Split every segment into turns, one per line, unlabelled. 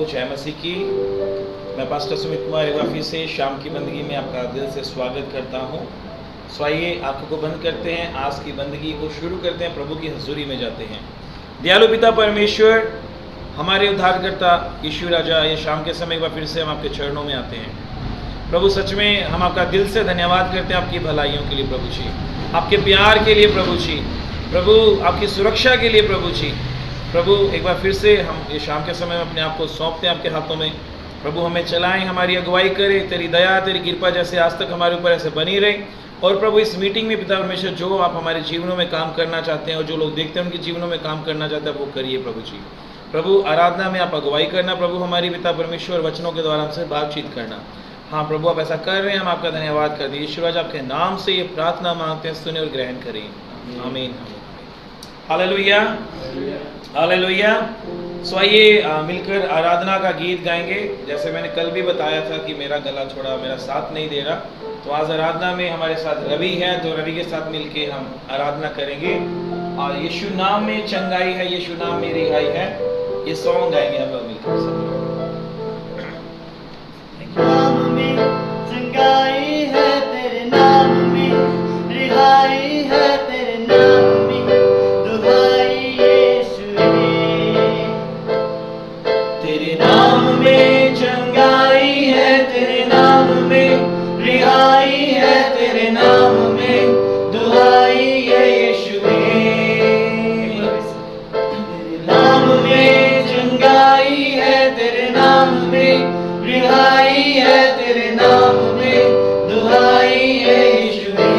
को जय मसीह की। मैं पास्टर सुमित कुमार एक बार फिर से शाम की बंदगी में आपका दिल से स्वागत करता हूँ। सो आइए आंखों को बंद करते हैं, आज की बंदगी को शुरू करते हैं, प्रभु की हजूरी में जाते हैं। दयालु पिता परमेश्वर, हमारे उद्धारकर्ता यीशु राजा, ये शाम के समय एक बार फिर से हम आपके चरणों में आते हैं। प्रभु सच में हम आपका दिल से धन्यवाद करते हैं आपकी भलाइयों के लिए प्रभु जी, आपके प्यार के लिए प्रभु जी, प्रभु आपकी सुरक्षा के लिए प्रभु जी। प्रभु एक बार फिर से हम ये शाम के समय में अपने आप को सौंपते हैं आपके हाथों में। प्रभु हमें चलाएं, हमारी अगुवाई करें, तेरी दया तेरी कृपा जैसे आज तक हमारे ऊपर ऐसे बनी रहे। और प्रभु इस मीटिंग में पिता परमेश्वर जो आप हमारे जीवनों में काम करना चाहते हैं और जो लोग देखते हैं उनके जीवनों में काम करना चाहते हैं वो करिए प्रभु जी। प्रभु आराधना में आप अगुवाई करना, प्रभु हमारी पिता परमेश्वर वचनों के द्वारा हमसे बातचीत करना। हाँ प्रभु आप ऐसा कर रहे हैं, हम आपका धन्यवाद कर दिए। ईश्वर आपके नाम से ये प्रार्थना मांगते हैं, सुने और ग्रहण करें। आमीन। Hallelujah hallelujah. सो आइए मिलकर आराधना का गीत गाएंगे। जैसे मैंने कल भी बताया था कि मेरा गला थोड़ा मेरा साथ नहीं दे रहा, तो आज आराधना में हमारे साथ रवि है, तो रवि के साथ मिलके हम आराधना करेंगे। और यीशु नाम में चंगाई है, यीशु नाम में रिहाई है, ये सॉन्ग गाएंगे हम लोग मिलकर सब।
नाम में चंगाई है, तेरे नाम में रिहाई है, तेरे नाम में दुहाई यीशु है। तेरे नाम में चंगाई है, तेरे नाम में रिहाई है, तेरे नाम में दुहाई यीशु है। तेरे नाम में चंगाई है, तेरे नाम में रिहाई है, तेरे नाम में दुहाई है यीशुए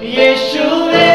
यीशुए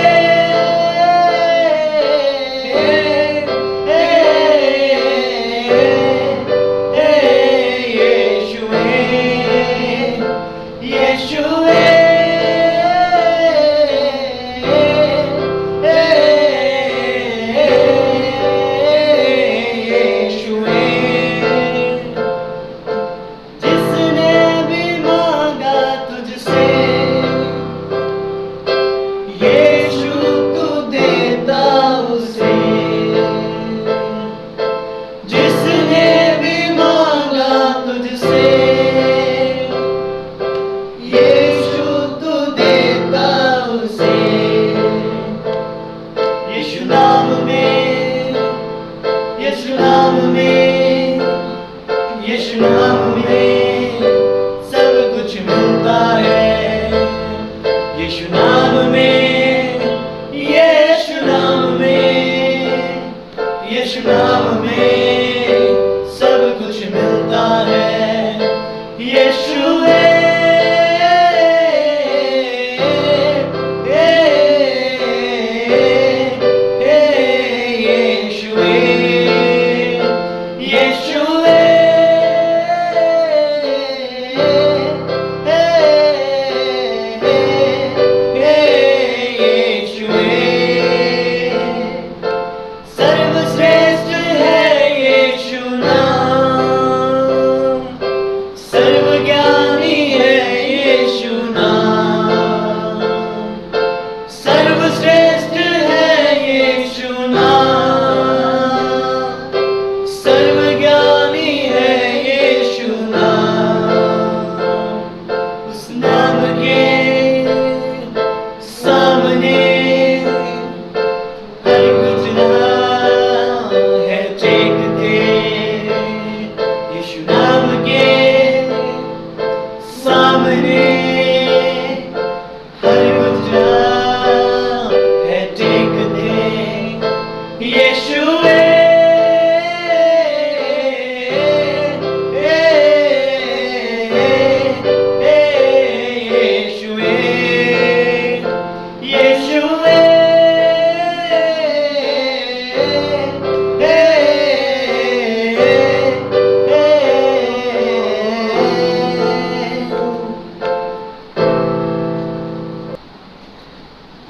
यीशुए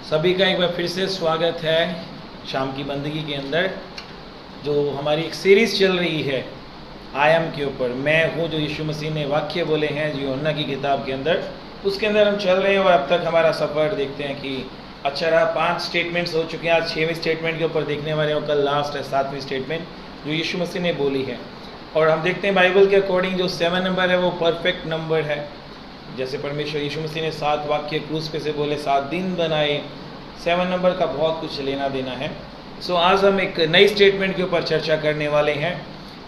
सभी का एक बार फिर से स्वागत है शाम की बंदगी के अंदर, जो हमारी एक सीरीज़ चल रही है आई एम के ऊपर। मैं हूँ, जो यीशु मसीह ने वाक्य बोले हैं यूहन्ना की किताब के अंदर, उसके अंदर हम चल रहे हैं। और अब तक हमारा सफ़र देखते हैं कि अच्छा रहा। 5 स्टेटमेंट्स हो चुके हैं, आज 6वें स्टेटमेंट के ऊपर देखने वाले हो। कल लास्ट है 7वीं स्टेटमेंट। जो यीशु मसीह ने बोली है। और हम देखते हैं बाइबल के अकॉर्डिंग जो 7 नंबर है वो परफेक्ट नंबर है। जैसे परमेश्वर यीशु मसीह ने 7 वाक्य क्रूस पे से बोले, 7 दिन बनाए, 7 नंबर का बहुत कुछ लेना देना है। सो आज हम एक नई स्टेटमेंट के ऊपर चर्चा करने वाले हैं।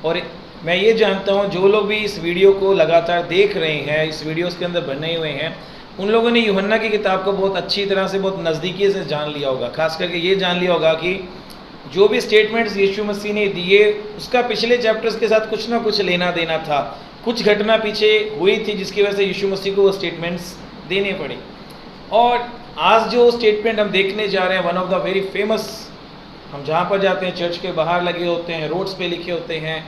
और मैं ये जानता हूँ जो लोग भी इस वीडियो को लगातार देख रहे हैं, इस वीडियोस के अंदर बने हुए हैं, उन लोगों ने यूहन्ना की किताब को बहुत अच्छी तरह से, बहुत नज़दीकी से जान लिया होगा। खास करके ये जान लिया होगा कि जो भी स्टेटमेंट्स यीशु मसीह ने दिए उसका पिछले चैप्टर्स के साथ कुछ ना कुछ लेना देना था। कुछ घटना पीछे हुई थी जिसकी वजह से यीशु मसीह को वो स्टेटमेंट्स देने पड़े। और आज जो स्टेटमेंट हम देखने जा रहे हैं, one of the very famous, हम जहाँ पर जाते हैं चर्च के बाहर लगे होते हैं, रोड्स पे लिखे होते हैं।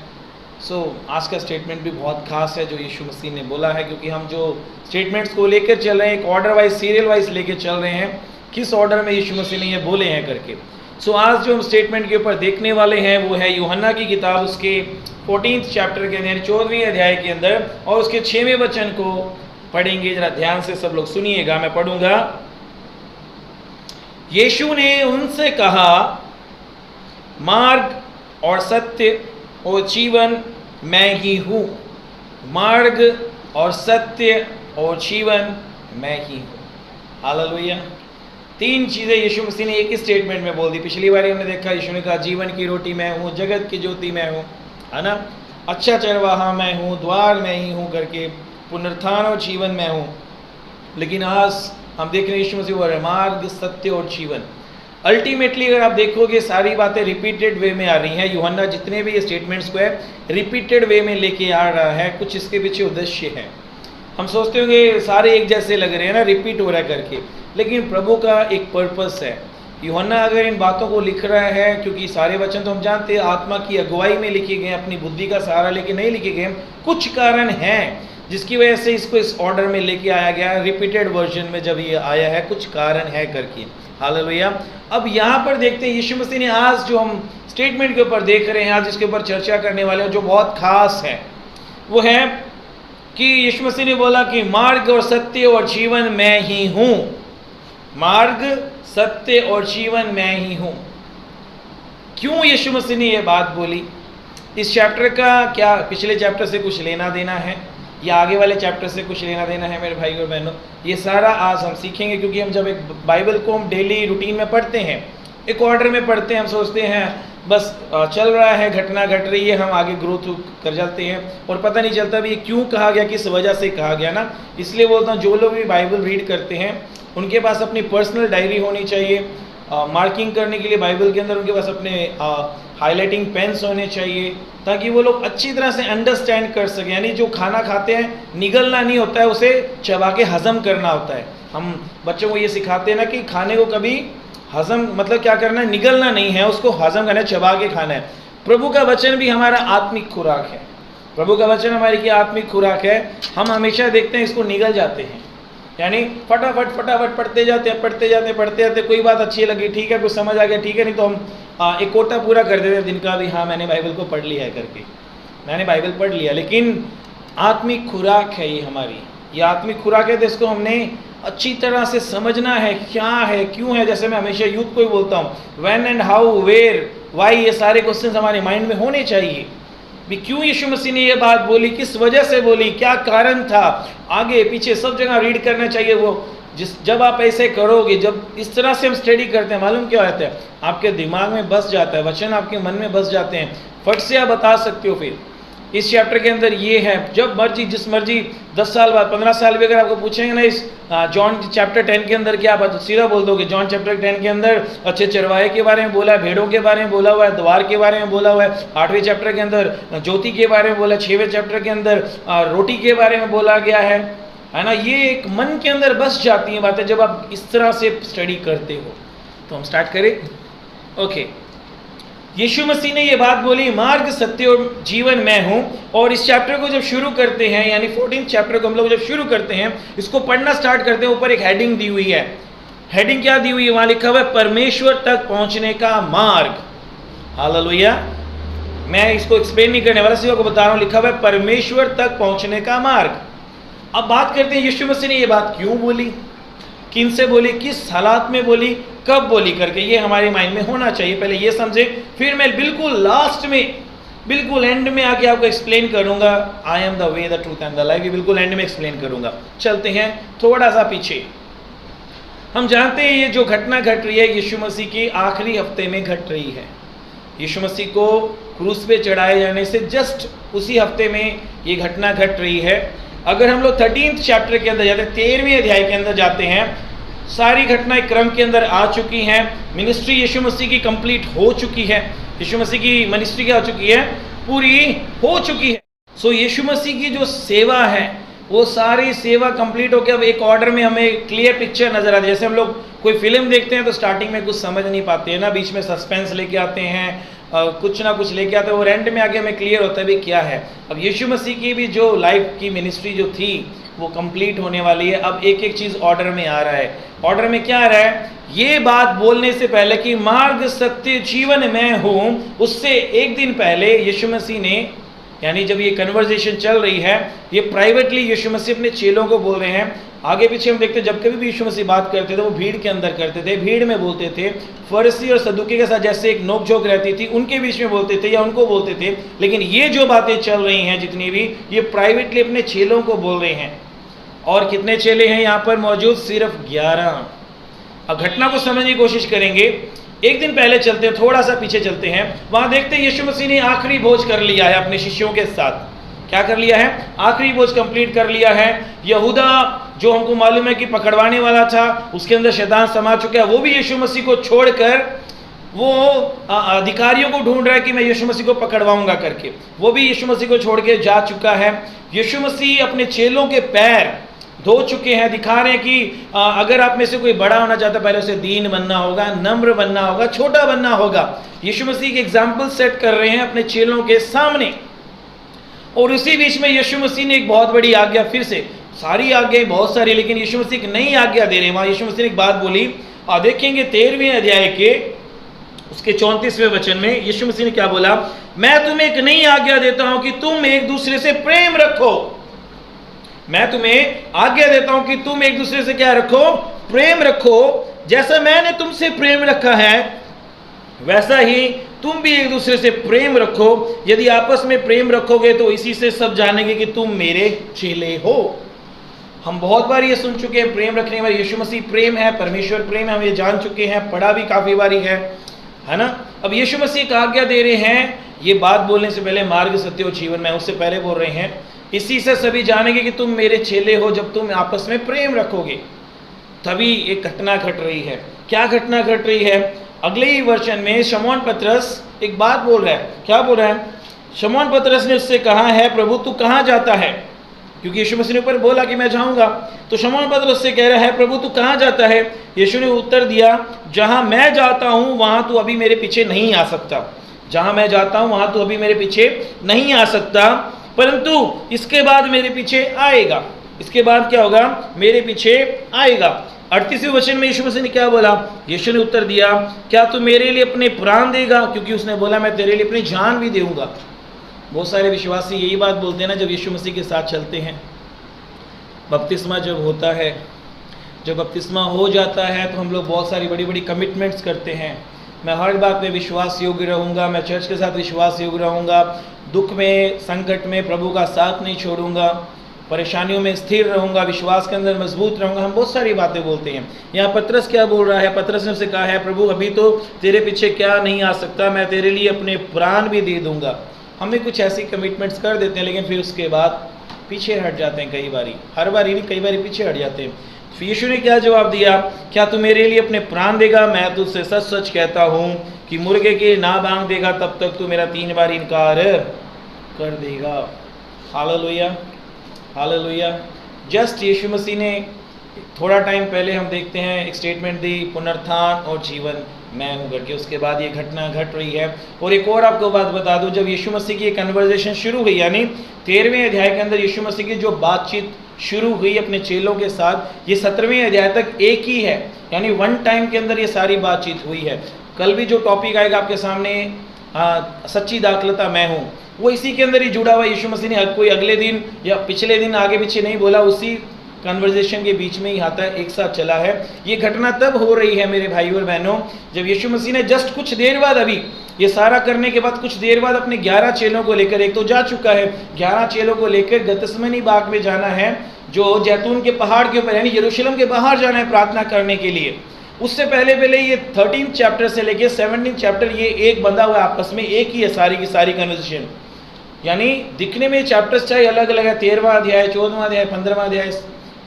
आज का स्टेटमेंट भी बहुत खास है जो यीशु मसीह ने बोला है, क्योंकि हम जो स्टेटमेंट्स को लेकर चल रहे हैं, एक ऑर्डर वाइज, सीरियल वाइज लेकर चल रहे हैं, किस ऑर्डर में यीशु मसीह ने ये बोले हैं करके। आज जो हम स्टेटमेंट के ऊपर देखने वाले हैं वो है यूहन्ना की किताब, उसके 14th चैप्टर के अंदर, 14वें अध्याय के अंदर, और उसके 6वें वचन को पढ़ेंगे। जरा ध्यान से सब लोग सुनिएगा, मैं पढ़ूंगा। यीशु ने उनसे कहा, मार्ग और सत्य और जीवन मैं ही हूँ। मार्ग और सत्य और जीवन मैं ही हूँ। हालेलुया। 3 चीज़ें यीशु मसीह ने एक ही स्टेटमेंट में बोल दी। पिछली बार हमने देखा यीशु ने कहा, जीवन की रोटी मैं हूँ, जगत की ज्योति मैं हूँ, है ना, अच्छा चरवाहा मैं हूँ, द्वार मैं ही हूँ करके, पुनरुत्थान और जीवन मैं हूँ। लेकिन आज हम देख रहे हैं यीशु मसीह बोल रहे मार्ग, सत्य और जीवन। अल्टीमेटली अगर आप देखोगे सारी बातें रिपीटेड वे में आ रही हैं। यूहन्ना जितने भी ये स्टेटमेंट्स को है रिपीटेड वे में लेके आ रहा है। कुछ इसके पीछे उद्देश्य है। हम सोचते होंगे सारे एक जैसे लग रहे हैं ना, रिपीट हो रहा है करके, लेकिन प्रभु का एक पर्पस है। यूहन्ना अगर इन बातों को लिख रहा है, क्योंकि सारे वचन तो हम जानते हैं आत्मा की अगुवाई में लिखे गए, अपनी बुद्धि का सहारा लेके नहीं लिखे गए, कुछ कारण हैं जिसकी वजह से इसको इस ऑर्डर में लेके आया गया, रिपीटेड वर्जन में जब ये आया है, कुछ कारण है करके। हालेलुया। अब यहाँ पर देखते हैं यीशु मसीह ने आज जो हम स्टेटमेंट के ऊपर देख रहे हैं, आज इसके ऊपर चर्चा करने वाले हैं, जो बहुत खास है, वो है कि यीशु मसीह ने बोला कि मार्ग और सत्य और जीवन मैं ही हूँ। मार्ग, सत्य और जीवन मैं ही हूँ। क्यों यीशु मसीह ने यह बात बोली? इस चैप्टर का क्या पिछले चैप्टर से कुछ लेना देना है या आगे वाले चैप्टर से कुछ लेना देना है मेरे भाई और बहनों? ये सारा आज हम सीखेंगे, क्योंकि हम जब एक बाइबल को हम डेली रूटीन में पढ़ते हैं, एक ऑर्डर में पढ़ते हैं, हम सोचते हैं बस चल रहा है, घटना घट रही है, हम आगे ग्रोथ कर जाते हैं और पता नहीं चलता भी क्यों कहा गया, किस वजह से कहा गया ना। इसलिए बोलता हूँ जो लोग भी बाइबल रीड करते हैं उनके पास अपनी पर्सनल डायरी होनी चाहिए, मार्किंग करने के लिए बाइबल के अंदर उनके पास अपने हाईलाइटिंग पेन्स होने चाहिए, ताकि वो लोग अच्छी तरह से अंडरस्टैंड कर सकें। यानी जो खाना खाते हैं निगलना नहीं होता है, उसे चबा के हजम करना होता है। हम बच्चों को ये सिखाते हैं ना कि खाने को कभी हजम मतलब क्या करना है, निगलना नहीं है, उसको हजम करना है, चबा के खाना है। प्रभु का वचन भी हमारा आत्मिक खुराक है। प्रभु का वचन हमारी की आत्मिक खुराक है। हम हमेशा देखते हैं इसको निगल जाते हैं, यानी फटाफट पढ़ते जाते हैं, कोई बात अच्छी लगी ठीक है, कुछ समझ आ गया ठीक है, नहीं तो हम एक कोटा पूरा कर देते हैं दिन का भी, हाँ मैंने बाइबल को पढ़ लिया है करके, मैंने बाइबल पढ़ लिया। लेकिन आत्मिक खुराक है ये हमारी, ये आत्मिक खुराक है, तो इसको हमने अच्छी तरह से समझना है, क्या है, क्यों है। जैसे मैं हमेशा यूथ को ही बोलता हूँ, when and how, where, why, ये सारे क्वेश्चंस हमारे माइंड में होने चाहिए भी। क्यों यीशु मसीह ने ये बात बोली, किस वजह से बोली, क्या कारण था, आगे पीछे सब जगह रीड करना चाहिए। वो जब आप ऐसे करोगे, जब इस तरह से हम स्टडी करते हैं, मालूम क्या होता है, आपके दिमाग में बस जाता है, वचन आपके मन में बस जाते हैं, फट से आप बता सकते हो। फिर इस चैप्टर के अंदर ये है, जब मर्जी जिस मर्जी 10 साल बाद 15 साल भी अगर आपको पूछेंगे ना इस जॉन चैप्टर 10 के अंदर क्या बात, सीधा बोल दोगे जॉन चैप्टर 10 के अंदर अच्छे चरवाहे के बारे में बोला है, भेड़ों के बारे में बोला हुआ है, द्वार के बारे में बोला हुआ है, 8वें चैप्टर के अंदर ज्योति के बारे में बोला, 6वें चैप्टर के अंदर रोटी के बारे में बोला गया है ना। ये एक मन के अंदर बस जाती हैं बातें जब आप इस तरह से स्टडी करते हो। तो हम स्टार्ट करें। ओके, यीशु मसीह ने ये बात बोली, मार्ग, सत्य और जीवन मैं हूं। और इस चैप्टर को जब शुरू करते हैं, यानी 14th चैप्टर को हम लोग जब शुरू करते हैं, इसको पढ़ना स्टार्ट करते हैं, ऊपर एक हेडिंग दी हुई है। हेडिंग क्या दी हुई है? वहां लिखा हुआ है परमेश्वर तक पहुंचने का मार्ग। हालेलुया। मैं इसको एक्सप्लेन नहीं करने वाला, सिर्फ आपको बता रहा हूं, लिखा हुआ है परमेश्वर तक पहुंचने का मार्ग। अब बात करते हैं यीशु मसीह ने ये बात क्यों बोली, किन से बोली, किस हालात में बोली, कब बोली करके, ये हमारे माइंड में होना चाहिए। पहले ये समझे, फिर मैं बिल्कुल लास्ट में बिल्कुल एंड में आके आपको एक्सप्लेन करूंगा। I am the way the truth and the life, ये बिल्कुल एंड में एक्सप्लेन करूंगा। चलते हैं थोड़ा सा पीछे। हम जानते हैं ये जो घटना घट रही है यीशु मसीह के आखिरी हफ्ते में घट रही है। यीशु मसीह को क्रूस पे चढ़ाए जाने से जस्ट उसी हफ्ते में ये घटना घट रही है। अगर हम लोग 13th चैप्टर के अंदर जाते हैं, 13वें अध्याय के अंदर जाते हैं, सारी घटनाएं क्रम के अंदर आ चुकी हैं। मिनिस्ट्री यीशु मसीह की कंप्लीट हो चुकी है। यीशु मसीह की मिनिस्ट्री क्या हो चुकी है? पूरी हो चुकी है। सो यीशु मसीह की जो सेवा है वो सारी सेवा कंप्लीट होकर अब एक ऑर्डर में हमें क्लियर पिक्चर नजर आती है। जैसे हम लोग कोई फिल्म देखते हैं तो स्टार्टिंग में कुछ समझ नहीं पाते हैं ना, बीच में सस्पेंस लेके आते हैं, कुछ ना कुछ लेके आते हैं और एंड में आके हमें क्लियर होता है भी क्या है। अब यीशु मसीह की भी जो लाइफ की मिनिस्ट्री जो थी वो कंप्लीट होने वाली है। अब एक एक चीज़ ऑर्डर में आ रहा है। ऑर्डर में क्या आ रहा है? ये बात बोलने से पहले कि मार्ग सत्य जीवन मैं हूँ, उससे एक दिन पहले यीशु मसीह ने, यानी जब ये कन्वर्सेशन चल रही है, ये प्राइवेटली यीशु मसीह अपने चेलों को बोल रहे हैं। आगे पीछे हम देखते हैं जब कभी भी यीशु मसीह बात करते थे वो भीड़ के अंदर करते थे, भीड़ में बोलते थे। फरीसी और सदूकी के साथ जैसे एक नोकझोंक रहती थी उनके बीच में बोलते थे या उनको बोलते थे, लेकिन ये जो बातें चल रही हैं जितनी भी, ये प्राइवेटली अपने चेलों को बोल रहे हैं। और कितने चेले हैं यहाँ पर मौजूद? सिर्फ 11। अब घटना को समझने की कोशिश करेंगे। एक दिन पहले चलते हैं, थोड़ा सा पीछे चलते हैं, वहां देखते हैं यीशु मसीह ने आखिरी भोज कर लिया है अपने शिष्यों के साथ। क्या कर लिया है? आखिरी भोज कंप्लीट कर लिया है। यहूदा जो हमको मालूम है कि पकड़वाने वाला था, उसके अंदर शैतान समा चुका है, वो भी यीशु मसीह को छोड़कर वो अधिकारियों को ढूंढ रहा है कि मैं यीशु मसीह को पकड़वाऊंगा करके, वो भी यीशु मसीह को छोड़ के जा चुका है। यीशु मसीह अपने चेलों के पैर धो चुके हैं, दिखा रहे हैं कि अगर आप में से कोई बड़ा होना चाहता है पहले उसे दीन बनना होगा, नम्र बनना होगा, छोटा बनना होगा। यीशु मसीह के एग्जाम्पल सेट कर रहे हैं अपने चेलों के सामने। और उसी बीच में यीशु मसीह ने एक बहुत बड़ी आज्ञा, फिर से सारी आज्ञाएं बहुत सारी, लेकिन यीशु मसीह एक नई आज्ञा दे रहे हैं। वहां यीशु मसीह ने एक बात बोली, देखेंगे 13वें अध्याय के उसके 34वें वचन में यीशु मसीह ने क्या बोला? मैं तुम्हें एक नई आज्ञा देता हूं कि तुम एक दूसरे से प्रेम रखो। मैं तुम्हें आज्ञा देता हूं कि तुम एक दूसरे से क्या रखो? प्रेम रखो। जैसा मैंने तुमसे प्रेम रखा है वैसा ही तुम भी एक दूसरे से प्रेम रखो। यदि आपस में प्रेम रखोगे तो इसी से सब जानेंगे कि तुम मेरे चेले हो। हम बहुत बार ये सुन चुके हैं प्रेम रखने वाले। यीशु मसीह प्रेम है, परमेश्वर प्रेम है, हम ये जान चुके हैं, पढ़ा भी काफी बारी है ना। अब यीशु मसीह एक आज्ञा दे रहे हैं, ये बात बोलने से पहले मार्ग सत्य और जीवन में, उससे पहले बोल रहे हैं इसी से सभी जानेंगे कि तुम मेरे चेले हो जब तुम आपस में प्रेम रखोगे। तभी एक घटना घट रही है। क्या घटना घट रही है? अगले ही वचन में शमौन पतरस एक बात बोल रहा है। क्या बोल रहा है? शमौन पतरस ने उससे कहा है, प्रभु तू कहाँ जाता है? क्योंकि यीशु मसीह ने ऊपर बोला कि मैं जाऊंगा। तो शमौन पतरस से कह रहा है, प्रभु तू कहाँ जाता है? यीशु ने उत्तर दिया, जहां मैं जाता हूं वहां तू अभी मेरे पीछे नहीं आ सकता। जहां मैं जाता हूं वहां तू अभी मेरे पीछे नहीं आ सकता, परंतु इसके बाद मेरे पीछे आएगा। इसके बाद क्या होगा? मेरे पीछे आएगा। 38वें वचन में यीशु मसीह ने क्या बोला? यीशु ने उत्तर दिया, क्या तू मेरे लिए अपने प्राण देगा? क्योंकि उसने बोला मैं तेरे लिए अपनी जान भी दूंगा। बहुत सारे विश्वासी यही बात बोलते हैं ना जब यीशु मसीह के साथ चलते हैं। बपतिस्मा जब होता है, जब बपतिस्मा हो जाता है तो हम लोग बहुत सारी बड़ी बड़ी कमिटमेंट्स करते हैं। मैं हर बात में विश्वास योग्य रहूँगा, मैं चर्च के साथ विश्वास योग्य रहूँगा, दुख में संकट में प्रभु का साथ नहीं छोड़ूंगा, परेशानियों में स्थिर रहूंगा, विश्वास के अंदर मजबूत रहूंगा। हम बहुत सारी बातें बोलते हैं। यहाँ पतरस क्या बोल रहा है? पतरस ने उससे कहा है, प्रभु अभी तो तेरे पीछे क्या नहीं आ सकता, मैं तेरे लिए अपने प्राण भी दे दूंगा। हमें कुछ ऐसी कमिटमेंट्स कर देते हैं लेकिन फिर उसके बाद पीछे हट जाते हैं। कई बारी, हर बारी नहीं, कई बारी पीछे हट जाते हैं। फिर यीशु ने क्या जवाब दिया? क्या तू मेरे लिए अपने प्राण देगा? मैं तुझसे सच सच कहता हूँ कि मुर्गे के ना बांग देगा तब तक तू मेरा 3 बार इनकार कर देगा। Hallelujah, hallelujah. जस्ट यीशु मसीह ने थोड़ा टाइम पहले हम देखते हैं एक स्टेटमेंट दी, पुनरुत्थान और जीवन मैं हूँ करके। उसके बाद ये घटना घट रही है। और एक और आपको बात बता दूं, जब यीशु मसीह की कन्वर्सेशन शुरू हुई, यानी 13वें अध्याय के अंदर यीशु मसीह की जो बातचीत शुरू हुई अपने चेलों के साथ, ये 17वें अध्याय तक एक ही है, यानी वन टाइम के अंदर ये सारी बातचीत हुई है। कल भी जो टॉपिक आएगा आपके सामने, सच्ची दाखलता मैं हूँ, वो इसी के अंदर ही जुड़ा हुआ। यीशु मसीह ने कोई अगले दिन या पिछले दिन आगे पीछे नहीं बोला, उसी कन्वर्जेशन के बीच में ही आता है, एक साथ चला है। ये घटना तब हो रही है मेरे भाई और बहनों, जब यीशु मसीह ने जस्ट कुछ देर बाद, अभी ये सारा करने के बाद कुछ देर बाद अपने 11 चेलों को लेकर, एक तो जा चुका है, 11 चेलों को लेकर गतसमनी बाग में जाना है, जो जैतून के पहाड़ के ऊपर यानी यरूशलेम के बाहर जाना है प्रार्थना करने के लिए। उससे पहले ये 13 चैप्टर से लेके 17 चैप्टर ये एक बंधा हुआ आपस में, एक ही है सारी की सारी कन्वर्सेशन। यानी दिखने में चैप्टर्स चाहे अलग अलग है, 13वां अध्याय, 14वां अध्याय, 15वां अध्याय,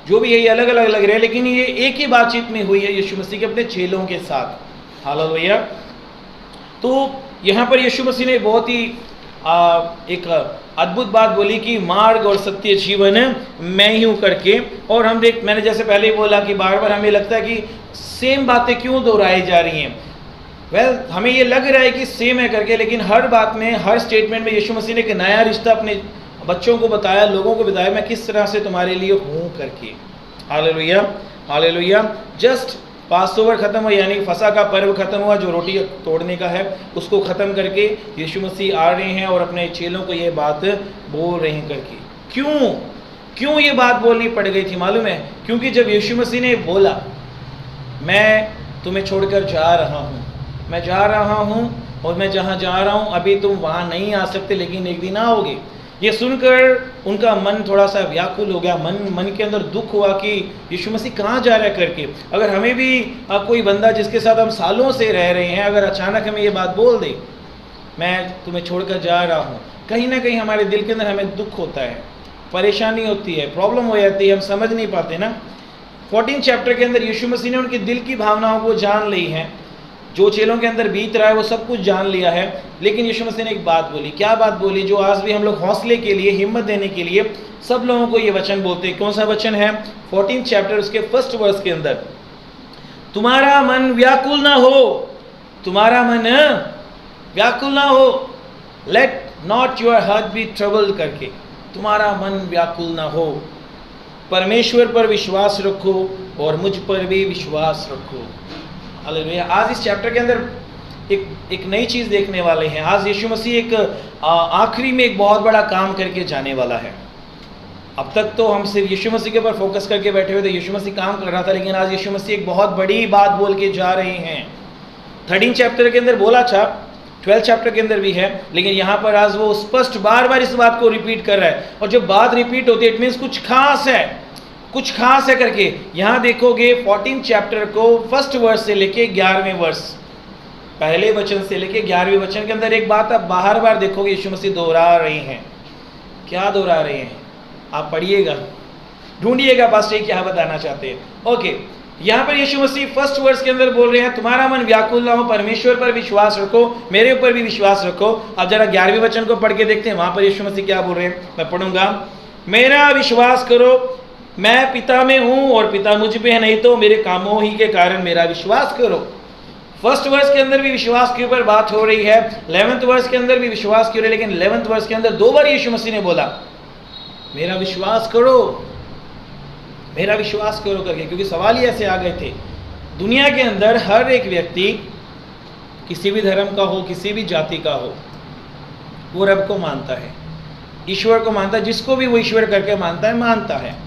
जो भी है ये अलग अलग लग रहे हैं, लेकिन ये एक ही बातचीत में हुई है यीशु मसीह के अपने चेलों के साथ। हालेलुया। तो यहाँ पर यीशु मसीह ने बहुत ही एक अद्भुत बात बोली कि मार्ग और सत्य जीवन मैं ही हूँ करके। और हम मैंने जैसे पहले ही बोला कि बार बार हमें लगता है कि सेम बातें क्यों दोहराई जा रही हैं। हमें ये लग रहा है कि सेम है करके, लेकिन हर बात में, हर स्टेटमेंट में यीशु मसीह ने एक नया रिश्ता अपने बच्चों को बताया, लोगों को बताया, मैं किस तरह से तुम्हारे लिए हूँ करके। Hallelujah, hallelujah. जस्ट पास ओवर खत्म हुआ, यानी फसा का पर्व खत्म हुआ, जो रोटी तोड़ने का है उसको ख़त्म करके यीशु मसीह आ रहे हैं और अपने चेलों को ये बात बोल रहे हैं करके। क्यों ये बात बोलनी पड़ गई थी मालूम है? क्योंकि जब यीशु मसीह ने बोला मैं तुम्हें छोड़कर जा रहा हूँ, मैं जा रहा हूँ और मैं जहाँ जा रहा हूँ अभी तुम वहाँ नहीं आ सकते, लेकिन एक दिन आओगे। ये सुनकर उनका मन थोड़ा सा व्याकुल हो गया, मन के अंदर दुख हुआ कि यीशु मसीह कहाँ जा रहा है करके। अगर हमें भी कोई बंदा जिसके साथ हम सालों से रह रहे हैं, अगर अचानक हमें ये बात बोल दे मैं तुम्हें छोड़कर जा रहा हूँ, कहीं ना कहीं हमारे दिल के अंदर हमें दुख होता है, परेशानी होती है, प्रॉब्लम हो जाती है, हम समझ नहीं पाते ना। 14 चैप्टर के अंदर यीशु मसीह ने उनके दिल की भावनाओं को जान ली है, जो चेलों के अंदर बीत रहा है वो सब कुछ जान लिया है। लेकिन यीशु मसीह ने एक बात बोली, क्या बात बोली, जो आज भी हम लोग हौसले के लिए, हिम्मत देने के लिए सब लोगों को ये वचन बोलते हैं। कौन सा वचन है? 14 चैप्टर उसके फर्स्ट वर्स के अंदर, तुम्हारा मन व्याकुल ना हो, तुम्हारा मन व्याकुल ना हो, let not your heart be troubled करके, तुम्हारा मन व्याकुल ना हो, परमेश्वर पर विश्वास रखो और मुझ पर भी विश्वास रखो। हालेलुया। आज इस चैप्टर के अंदर एक नई चीज़ देखने वाले हैं। आज यीशु मसीह एक आखिरी में एक बहुत बड़ा काम करके जाने वाला है। अब तक तो हम सिर्फ यीशु मसीह के ऊपर फोकस करके बैठे हुए थे, यीशु मसीह काम कर रहा था, लेकिन आज यीशु मसीह एक बहुत बड़ी बात बोल के जा रहे हैं। 13 चैप्टर के अंदर बोला था, 12 चैप्टर के अंदर भी है, लेकिन यहाँ पर आज वो स्पष्ट बार बार इस बात को रिपीट कर रहा है। और जब बात रिपीट होती है इट मीन्स कुछ खास है, कुछ खास है करके। यहाँ देखोगे 14 चैप्टर को फर्स्ट वर्स से लेके 11वें वर्स, पहले वचन से लेके 11वें वचन के अंदर एक बात आप बार बार देखोगे यीशु मसीह दोहरा रहे हैं। क्या दोहरा रहे हैं? आप पढ़िएगा, ढूंढिएगा पास्टर क्या बताना चाहते हैं। ओके, यहाँ पर यीशु मसीह फर्स्ट वर्स के अंदर बोल रहे हैं तुम्हारा मन व्याकुल ना हो, परमेश्वर पर विश्वास रखो, मेरे ऊपर भी विश्वास रखो। अब जरा 11वें वचन को पढ़ के देखते हैं, वहां पर यीशु मसीह क्या बोल रहे हैं। मैं पढ़ूंगा, मेरा विश्वास करो, मैं पिता में हूं और पिता मुझ पे है, नहीं तो मेरे कामों ही के कारण मेरा विश्वास करो। फर्स्ट वर्स के अंदर भी विश्वास के ऊपर बात हो रही है, 11th वर्स के अंदर भी विश्वास की हो रही है, लेकिन 11th वर्स के अंदर 2 बार यीशु मसीह ने बोला मेरा विश्वास करो, मेरा विश्वास करो करके। क्योंकि सवाल ही ऐसे आ गए थे, दुनिया के अंदर हर एक व्यक्ति किसी भी धर्म का हो, किसी भी जाति का हो, वो रब को मानता है, ईश्वर को मानता है, जिसको भी वो ईश्वर करके मानता है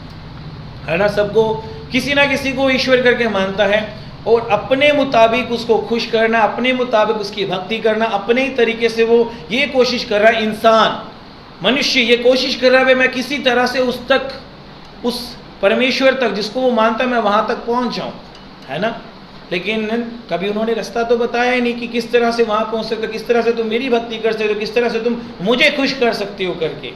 ना। सबको किसी ना किसी को ईश्वर करके मानता है और अपने मुताबिक उसको खुश करना, अपने मुताबिक उसकी भक्ति करना, अपने ही तरीके से वो ये कोशिश कर रहा है, इंसान मनुष्य ये कोशिश कर रहा है मैं किसी तरह से उस तक, उस परमेश्वर तक जिसको वो मानता है मैं वहाँ तक पहुँच जाऊँ, है ना। लेकिन कभी उन्होंने रास्ता तो बताया ही नहीं कि किस तरह से वहाँ पहुँच सकते हो, किस तरह से तुम मेरी भक्ति कर सकते हो, किस तरह से तुम मुझे खुश कर सकते हो करके।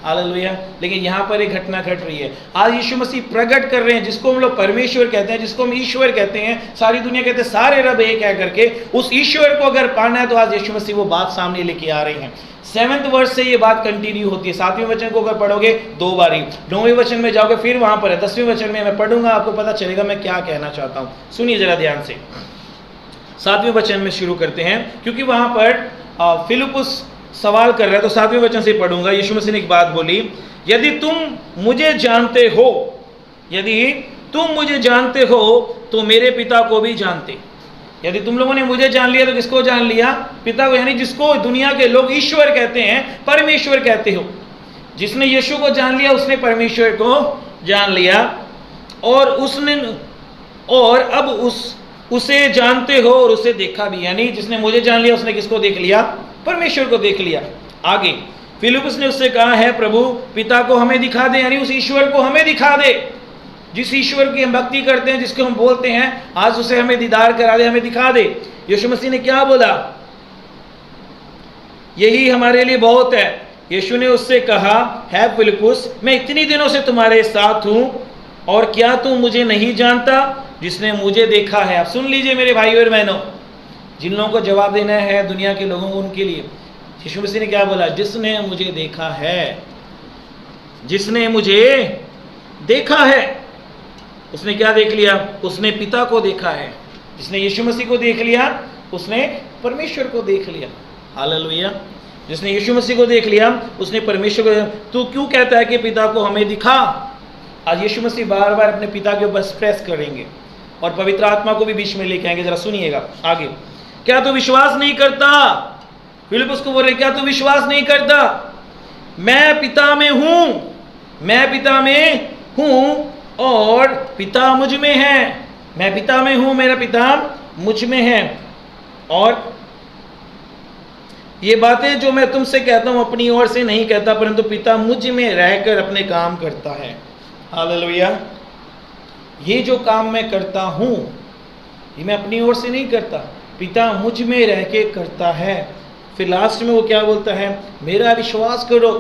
हालेलुया। लेकिन यहाँ पर एक घटना घट रही है। आज यीशु मसीह प्रकट कर रहे हैं, जिसको हम लोग परमेश्वर कहते हैं, जिसको हम ईश्वर कहते हैं, सारी दुनिया कहते हैं सारे रब एक है करके, उस ईश्वर को अगर पाना है तो आज यीशु मसीह वो बात सामने लेके आ रहे हैं। 7वें वर्स से ये बात कंटिन्यू होती है। 7वें वचन को अगर पढ़ोगे 2 बार ही, 9वें वचन में जाओगे फिर वहां पर है, 10वें वचन में मैं पढ़ूंगा, आपको पता चलेगा मैं क्या कहना चाहता हूं। सुनिए जरा ध्यान से। 7वें वचन में शुरू करते हैं, क्योंकि वहां पर फिलिपुस सवाल कर रहा है, तो 7वें वचन से पढ़ूंगा। यीशु मसीह ने एक बात बोली, यदि तुम मुझे जानते हो, यदि तुम मुझे जानते हो तो मेरे पिता को भी जानते। यदि तुम लोगों ने मुझे जान लिया तो किसको जान लिया? पिता को, यानी जिसको दुनिया के लोग ईश्वर कहते हैं, परमेश्वर कहते हो। जिसने यीशु को जान लिया उसने परमेश्वर को जान लिया। और अब उसे जानते हो और उसे देखा भी। यानी जिसने मुझे जान लिया उसने किसको देख लिया? परमेश्वर को देख लिया। आगे फिलिप्पुस ने उससे कहा है प्रभु पिता को हमें दिखा दे, यानी उस ईश्वर को हमें दिखा दे जिस ईश्वर की हम भक्ति करते हैं, जिसको हम बोलते हैं, आज उसे हमें दीदार करा दे, हमें दिखा दे। यीशु मसीह ने क्या बोला? यही हमारे लिए बहुत है। यीशु ने उससे कहा है फिलिप्पुस मैं इतनी दिनों से तुम्हारे साथ हूं और क्या तू मुझे नहीं जानता? जिसने मुझे देखा है। आप सुन लीजिए मेरे भाइयों और बहनों, जिन लोगों को जवाब देना है दुनिया के लोगों को, उनके लिए यीशु मसीह ने क्या बोला? जिसने मुझे देखा है, जिसने मुझे देखा है। उसने क्या देख लिया? उसने पिता को देखा है। जिसने यीशु मसीह को देख लिया उसने परमेश्वर को देख लिया। हालेलुया। जिसने यीशु मसीह को देख लिया उसने परमेश्वर को। तू क्यों कहता है कि पिता को हमें दिखा? आज यीशु मसीह बार बार अपने पिता के ऊपर स्ट्रेस करेंगे और पवित्र आत्मा को भी बीच में लेके आएंगे। जरा सुनिएगा आगे। क्या तू विश्वास नहीं करता? फिलिप्पुस को बोल रहे क्या तू विश्वास नहीं करता? मैं पिता में हूं, मैं पिता में हूं और पिता मुझ में है। मैं पिता में हूं, मेरा पिता मुझ में है। और ये बातें जो मैं तुमसे कहता हूं अपनी ओर से नहीं कहता, परंतु पिता मुझ में रहकर अपने काम करता है। हालेलुया। ये जो काम मैं करता हूं ये मैं अपनी ओर से नहीं करता, पिता मुझ में रह के करता है। फिर लास्ट में वो क्या बोलता है? मेरा विश्वास करो,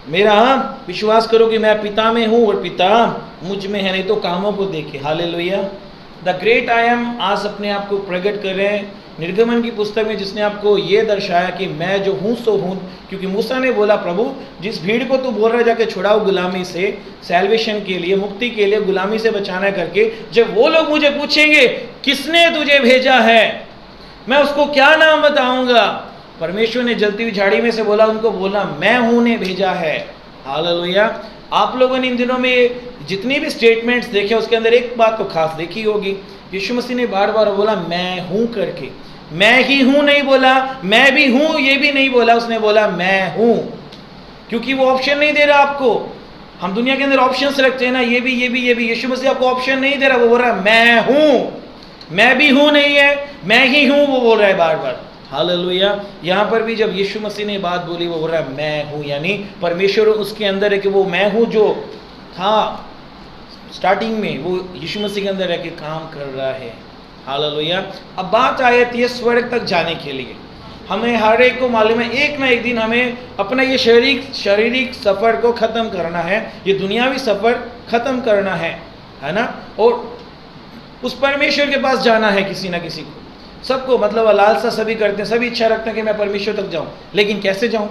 मेरा विश्वास करो कि मैं पिता में हूं और पिता मुझ में है, नहीं तो कामों को देखे। Hallelujah. The great I am आज अपने आप को प्रकट कर रहे हैं निर्गमन की पुस्तक में, जिसने आपको ये दर्शाया कि मैं जो हूं सो हूं। क्योंकि मूसा ने बोला प्रभु जिस भीड़ को तू बोल रहा है जाके छुड़ाओ गुलामी से, सैल्वेशन के लिए, मुक्ति के लिए, गुलामी से बचाना करके, जब वो लोग मुझे पूछेंगे किसने तुझे भेजा है, मैं उसको क्या नाम बताऊंगा? परमेश्वर ने जलती हुई झाड़ी में से बोला उनको बोलना मैं हूं ने भेजा है। हालेलुया। आप लोगों ने इन दिनों में जितनी भी स्टेटमेंट्स देखे उसके अंदर एक बात तो खास देखी होगी, यीशु मसीह ने बार बार बोला मैं हूं करके। मैं ही हूं नहीं बोला, मैं भी हूं ये भी नहीं बोला, उसने बोला मैं हूं। क्योंकि वो ऑप्शन नहीं दे रहा आपको। हम दुनिया के अंदर ऑप्शंस रखते हैं ना, ये भी ये भी ये भी। यीशु मसीह आपको ऑप्शन नहीं दे रहा, वो बोल रहा है मैं हूं। मैं भी हूं नहीं है, मैं ही हूं वो बोल रहा है बार बार। हालेलुया। यहाँ पर भी जब यीशु मसीह ने बात बोली वो बोल रहा है मैं हूँ, यानी परमेश्वर उसके अंदर है कि वो मैं हूँ जो था स्टार्टिंग में वो यीशु मसीह के अंदर रह के काम कर रहा है। हालेलुया। अब बात आयत ये स्वर्ग तक जाने के लिए हमें हर एक को मालूम है एक ना एक दिन हमें अपना ये शारीरिक सफ़र को ख़त्म करना है, ये दुनियावी सफ़र ख़त्म करना है ना, और उस परमेश्वर के पास जाना है किसी ना किसी को। सबको मतलब लालसा सभी करते हैं, सभी इच्छा रखते हैं कि मैं परमेश्वर तक जाऊं, लेकिन कैसे जाऊं?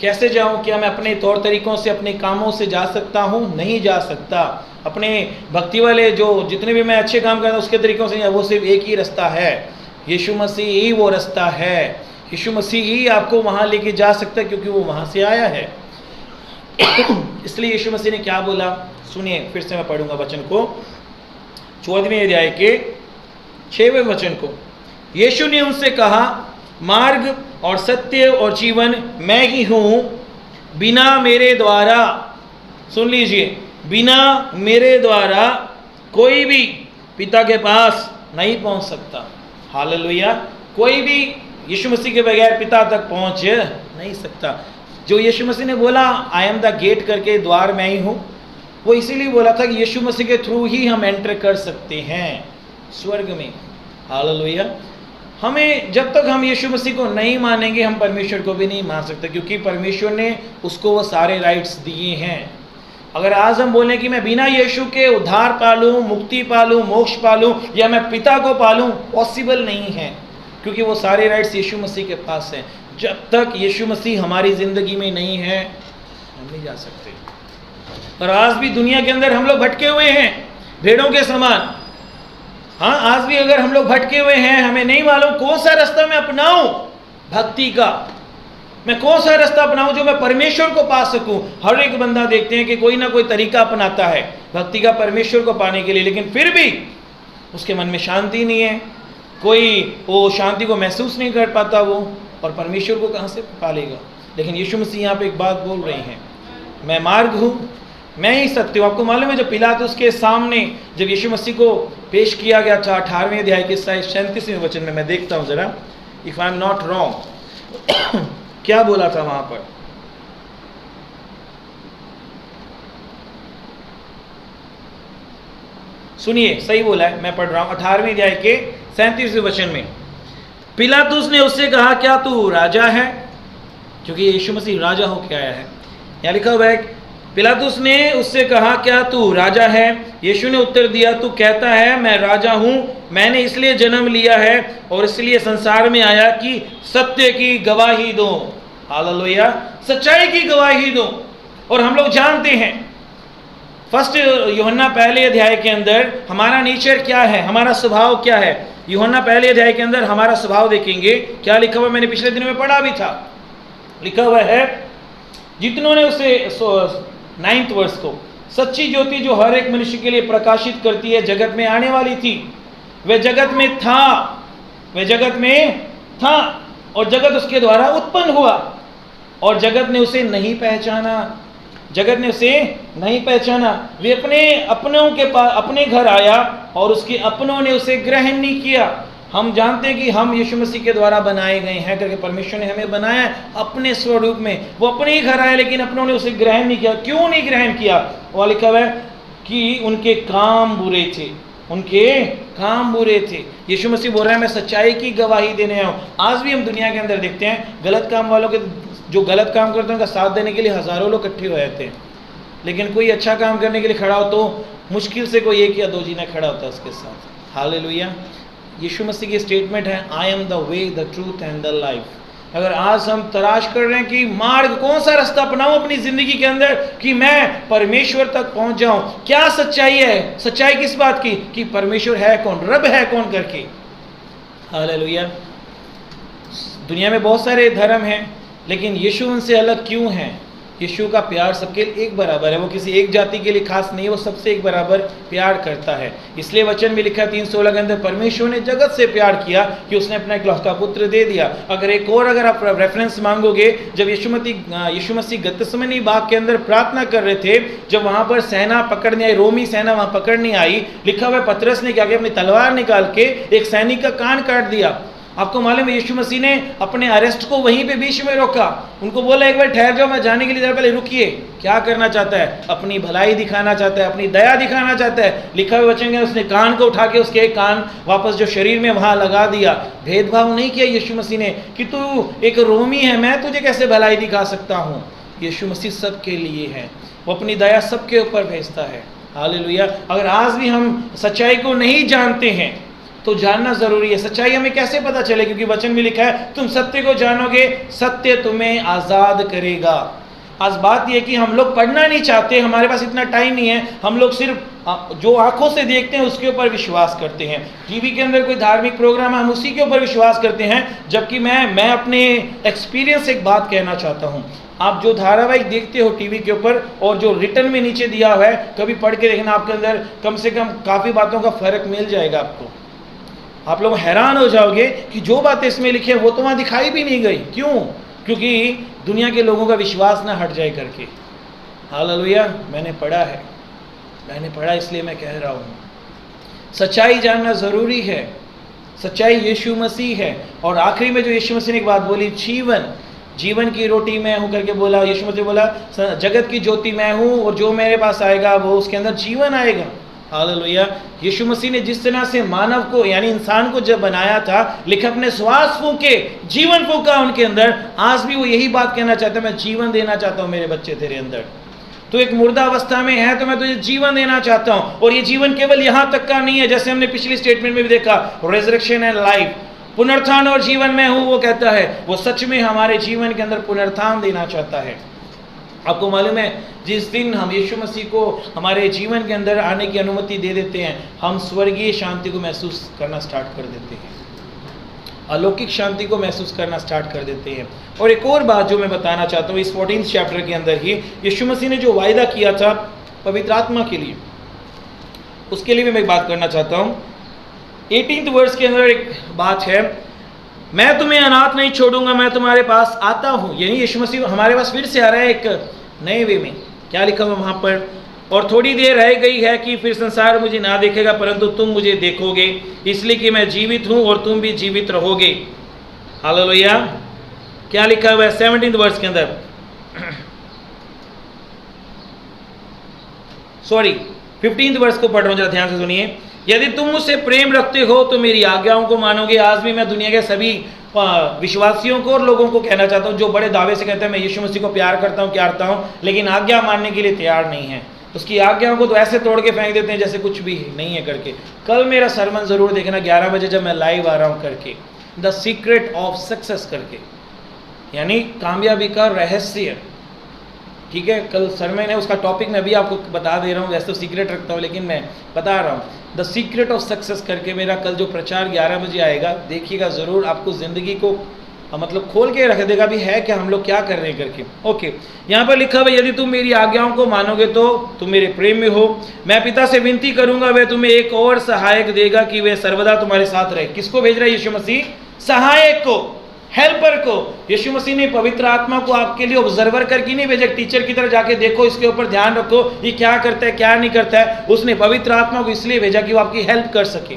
कैसे जाऊं? क्या मैं अपने तौर तरीकों से, अपने कामों से जा सकता हूं? नहीं जा सकता। अपने भक्ति वाले जो जितने भी मैं अच्छे काम करता हूं उसके तरीकों से, वो सिर्फ एक ही रास्ता है, यीशु मसीह ही वो रास्ता है। यीशु मसीह ही आपको वहां लेके जा सकता है क्योंकि वो वहां से आया है। इसलिए यीशु मसीह ने क्या बोला सुनिए, फिर से मैं पढ़ूंगा वचन को, 14वें अध्याय के 6वें वचन को। यीशु ने उनसे कहा मार्ग और सत्य और जीवन मैं ही हूं, बिना मेरे द्वारा, सुन लीजिए, बिना मेरे द्वारा कोई भी पिता के पास नहीं पहुंच सकता। हालेलुया। कोई भी यीशु मसीह के बगैर पिता तक पहुंच नहीं सकता। जो यीशु मसीह ने बोला आई एम द गेट करके, द्वार मैं ही हूं, वो इसीलिए बोला था कि यीशु मसीह के थ्रू ही हम एंटर कर सकते हैं स्वर्ग में। हालेलुया। हमें जब तक हम यीशु मसीह को नहीं मानेंगे हम परमेश्वर को भी नहीं मान सकते, क्योंकि परमेश्वर ने उसको वो सारे राइट्स दिए हैं। अगर आज हम बोलें कि मैं बिना यीशु के उद्धार पालूं, मुक्ति पालूं, मोक्ष पालूं या मैं पिता को पालूं, पॉसिबल नहीं है, क्योंकि वो सारे राइट्स यीशु मसीह के पास हैं। जब तक यीशु मसीह हमारी ज़िंदगी में नहीं है हम नहीं जा सकते। और आज भी दुनिया के अंदर हम लोग भटके हुए हैं भेड़ों के समान। हाँ, आज भी अगर हम लोग भटके हुए हैं, हमें नहीं मालूम कौन सा रास्ता मैं अपनाऊं भक्ति का, मैं कौन सा रास्ता अपनाऊं जो मैं परमेश्वर को पा सकूं। हर एक बंदा देखते हैं कि कोई ना कोई तरीका अपनाता है भक्ति का परमेश्वर को पाने के लिए, लेकिन फिर भी उसके मन में शांति नहीं है, कोई वो शांति को महसूस नहीं कर पाता वो, और परमेश्वर को कहाँ से पालेगा। लेकिन यीशु मसीह यहाँ पे एक बात बोल रहे हैं, मैं मार्ग हूँ, मैं ही सत्य हूँ। आपको मालूम है जब पिलातुस के सामने जब यीशु मसीह को पेश किया गया था 18वें अध्याय के 37वें वचन में, मैं देखता हूँ जरा, if I am not wrong, क्या बोला था वहां पर। सुनिए, सही बोला है, मैं पढ़ रहा हूं 18वें अध्याय के 37वें वचन में। पिलातुस ने उससे कहा, क्या तू राजा है? क्योंकि यीशु मसीह राजा होकर आया है। यहाँ लिखा हुआ है, पिलातुस ने उससे कहा, क्या तू राजा है? यीशु ने उत्तर दिया, तू कहता है मैं राजा हूं। मैंने इसलिए जन्म लिया है और इसलिए संसार में आया कि सत्य की गवाही दूं। हालेलुया, सच्चाई की गवाही दूं। और हम लोग जानते हैं फर्स्ट यूहन्ना पहले अध्याय के अंदर हमारा नेचर क्या है, हमारा स्वभाव क्या है। यूहन्ना पहले अध्याय के अंदर हमारा स्वभाव देखेंगे, क्या लिखा हुआ, मैंने पिछले दिनों में पढ़ा भी था। लिखा हुआ है, जितनों ने उसे 9th वर्ष को, सच्ची ज्योति जो हर एक मनुष्य के लिए प्रकाशित करती है जगत में आने वाली थी। वह जगत में था, वह जगत में था और जगत उसके द्वारा उत्पन्न हुआ और जगत ने उसे नहीं पहचाना। जगत ने उसे नहीं पहचाना। वे अपनों के पास अपने घर आया और उसके अपनों ने उसे ग्रहण नहीं किया। हम जानते हैं कि हम यीशु मसीह के द्वारा बनाए गए हैं करके परमेश्वर ने हमें बनाया अपने स्वरूप में। वो अपने ही घर आए लेकिन अपनों ने उसे ग्रहण नहीं किया। क्यों नहीं ग्रहण किया? वहाँ लिखा हुआ है कि उनके काम बुरे थे, उनके काम बुरे थे। यीशु मसीह बोल रहा है मैं सच्चाई की गवाही देने आया हूँ। आज भी हम दुनिया के अंदर देखते हैं गलत काम वालों के, जो गलत काम करते हैं उनका साथ देने के लिए हजारों लोग इकट्ठे हो जाते हैं, लेकिन कोई अच्छा काम करने के लिए खड़ा हो तो मुश्किल से कोई एक या दो जीना खड़ा होता है उसके साथ। हालेलुया। यीशु मसीह की स्टेटमेंट है, I am the way the truth and the life. अगर आज हम तलाश कर रहे हैं कि मार्ग कौन सा रास्ता अपनाऊं अपनी जिंदगी के अंदर कि मैं परमेश्वर तक पहुंच जाऊं, क्या सच्चाई है? सच्चाई किस बात की? कि परमेश्वर है कौन, रब है कौन करके। हालेलुया। दुनिया में बहुत सारे धर्म हैं लेकिन यीशु उनसे अलग क्यों है? यीशु का प्यार सबके लिए एक बराबर है। वो किसी एक जाति के लिए खास नहीं, वो सबसे एक बराबर प्यार करता है। इसलिए वचन में लिखा 3:16 के अंदर, परमेश्वर ने जगत से प्यार किया कि उसने अपना इकलौता पुत्र दे दिया। अगर आप रेफरेंस मांगोगे, जब यीशु मसीह गतसमनी बाग के अंदर प्रार्थना कर रहे थे, जब वहां पर सेना पकड़ने आई, रोमी सेना वहां पकड़ने आई, लिखा हुआ पतरस ने क्या किया, अपनी तलवार निकाल के एक सैनिक का कान काट दिया। आपको मालूम है यीशु मसीह ने अपने अरेस्ट को वहीं पे बीच में रोका, उनको बोला एक बार ठहर जाओ, मैं जाने के लिए जरा पहले रुकिए। क्या करना चाहता है? अपनी भलाई दिखाना चाहता है, अपनी दया दिखाना चाहता है। लिखा हुआ वचन है उसने कान को उठा के उसके कान वापस जो शरीर में वहां लगा दिया। भेदभाव नहीं किया यीशु मसीह ने कि तू एक रोमी है, मैं तुझे कैसे भलाई दिखा सकता हूँ। यीशु मसीह सबके लिए है, वो अपनी दया सबके ऊपर भेजता है। हालेलुया। अगर आज भी हम सच्चाई को नहीं जानते हैं तो जानना जरूरी है। सच्चाई हमें कैसे पता चले? क्योंकि वचन में लिखा है तुम सत्य को जानोगे, सत्य तुम्हें आजाद करेगा। आज बात यह कि हम लोग पढ़ना नहीं चाहते, हमारे पास इतना टाइम नहीं है। हम लोग सिर्फ जो आंखों से देखते हैं उसके ऊपर विश्वास करते हैं। टीवी के अंदर कोई धार्मिक प्रोग्राम है, हम उसी के ऊपर विश्वास करते हैं। जबकि मैं अपने एक्सपीरियंस से एक बात कहना चाहता हूँ। आप जो धारावाहिक देखते हो टीवी के ऊपर और जो रिटर्न में नीचे दिया हुआ है, कभी पढ़ के देखना, आपके अंदर कम से कम काफ़ी बातों का फर्क मिल जाएगा आपको। आप लोग हैरान हो जाओगे कि जो बातें इसमें लिखी है वो तो वहाँ दिखाई भी नहीं गई। क्यों? क्योंकि दुनिया के लोगों का विश्वास ना हट जाए करके। हालेलुया। मैंने पढ़ा इसलिए मैं कह रहा हूँ, सच्चाई जानना ज़रूरी है। सच्चाई यीशु मसीह है। और आखिरी में जो यीशु मसीह ने एक बात बोली, जीवन की रोटी मैं हूँ करके बोला। यीशु मसीह बोला जगत की ज्योति मैं हूँ और जो मेरे पास आएगा वो उसके अंदर जीवन आएगा। हालेलुया। यीशु मसीह ने जिस तरह से मानव को यानी इंसान को जब बनाया था, लिखा अपने श्वास फूके जीवन फूका उनके अंदर, आज भी वो यही बात कहना चाहता है, मैं जीवन देना चाहता हूँ मेरे बच्चे तेरे अंदर। तो एक मुर्दा अवस्था में है तो मैं तुझे जीवन देना चाहता हूँ। और ये जीवन केवल यहाँ तक का नहीं है, जैसे हमने पिछली स्टेटमेंट में भी देखा, रेजरेक्शन एंड लाइफ, पुनरुत्थान और जीवन में हूँ। वो कहता है वो सच में हमारे जीवन के अंदर पुनरुत्थान देना चाहता है। आपको मालूम है जिस दिन हम यीशु मसीह को हमारे जीवन के अंदर आने की अनुमति दे देते हैं, हम स्वर्गीय शांति को महसूस करना स्टार्ट कर देते हैं, अलौकिक शांति को महसूस करना स्टार्ट कर देते हैं। और एक और बात जो मैं बताना चाहता हूँ, इस 14th चैप्टर के अंदर ही यीशु मसीह ने जो वायदा किया था पवित्र आत्मा के लिए, उसके लिए भी मैं एक बात करना चाहता हूँ। 18th वर्स के अंदर एक बात है, मैं तुम्हें अनाथ नहीं छोड़ूंगा, मैं तुम्हारे पास आता हूँ। यानी यीशु मसीह हमारे पास फिर से आ रहा है एक नए वे में। क्या लिखा हुआ वहाँ पर? और थोड़ी देर रह गई है कि फिर संसार मुझे ना देखेगा, परंतु तुम मुझे देखोगे, इसलिए कि मैं जीवित हूं और तुम भी जीवित रहोगे। हालेलुया। क्या लिखा हुआ है 17th वर्स के अंदर, सॉरी 15th वर्स को पढ़ रहा हूं, जरा ध्यान से सुनिए। यदि तुम मुझसे प्रेम रखते हो तो मेरी आज्ञाओं को मानोगे। आज भी मैं दुनिया के सभी विश्वासियों को और लोगों को कहना चाहता हूं जो बड़े दावे से कहते हैं मैं यीशु मसीह को प्यार करता हूं, लेकिन आज्ञा मानने के लिए तैयार नहीं है। उसकी आज्ञाओं को तो ऐसे तोड़ के फेंक देते हैं जैसे कुछ भी नहीं है करके। कल मेरा सरमन जरूर देखना 11 बजे जब मैं लाइव आ रहा हूं करके, द सीक्रेट ऑफ सक्सेस करके, यानी कामयाबी का रहस्य। ठीक है, कल सरमन है, उसका टॉपिक मैं भी आपको बता दे रहा हूँ। वैसे तो सीक्रेट रखता हूँ लेकिन मैं बता रहा हूँ, द सीक्रेट ऑफ सक्सेस करके मेरा कल जो प्रचार 11 बजे आएगा, देखिएगा ज़रूर। आपको ज़िंदगी को मतलब खोल के रख देगा भी है क्या, हम लोग क्या कर रहे हैं करके। ओके, यहाँ पर लिखा हुआ यदि तुम मेरी आज्ञाओं को मानोगे तो तुम मेरे प्रेम में हो। मैं पिता से विनती करूंगा, वह तुम्हें एक और सहायक देगा कि वह सर्वदा तुम्हारे साथ रहे। किसको भेज रहा है यीशु मसीह? सहायक को, हेल्पर को। यीशु मसीह ने पवित्र आत्मा को आपके लिए ऑब्जर्वर करके नहीं भेजा, टीचर की तरह जाके देखो, इसके ऊपर ध्यान रखो, ये क्या करता है क्या नहीं करता है। उसने पवित्र आत्मा को इसलिए भेजा कि वो आपकी हेल्प कर सके,